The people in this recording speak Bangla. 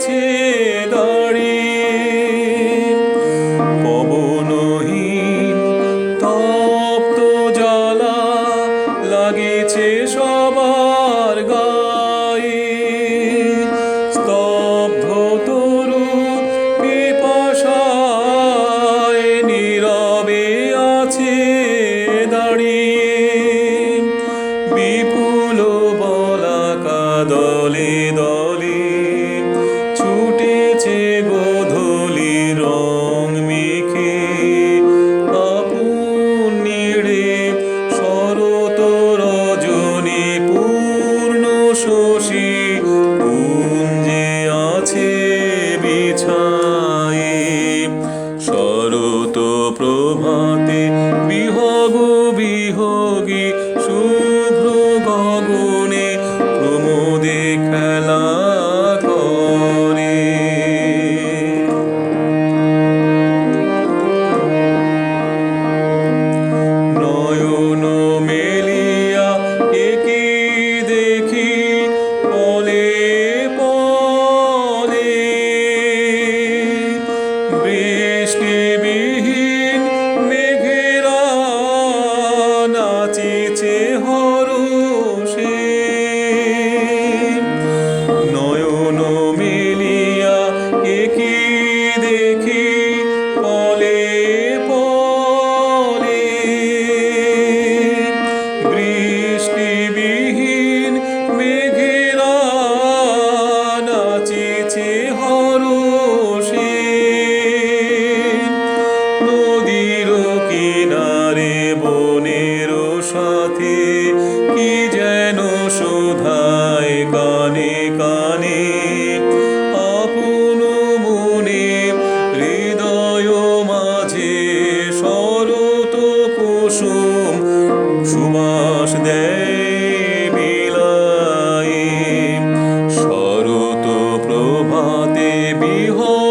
আছে দাঁড়িয়ে। পবনহীন তপ্ত জ্বালা লাগেছে সবার গায়ে। স্তব্ধ তরু পিপাসায় নীরবে আছে দাঁড়িয়ে। বিপুল বলাকা দলে দলে ছুটেছে গোধূলি রং মেখে। আপন নীড়ে শরৎ রজনী পূর্ণ শশী কুঞ্জে আছে বিছায়ে। শরৎ প্রভাতে বিহগ বিহগী শুভ্র গগনে প্রমোদে খেলা করে। নয়ন মেলিয়া একি দেখি পলে পলে। বৃষ্টিবিহীন মেঘেরা নাচিছে হরষে। নয়ন মেলিয়া একি দেখি পলে পলে। বৃষ্টিবিহীন মেঘেরা নাচিছে হরষে। নদীর কিনারে বনের সাথে কি যেন শোধায় কানে কানে। আপন মনে হৃদয় মাঝে শরৎ কুসুম সুবাস দেয় বিলায়ে। শরৎ প্রভাতে বিহগ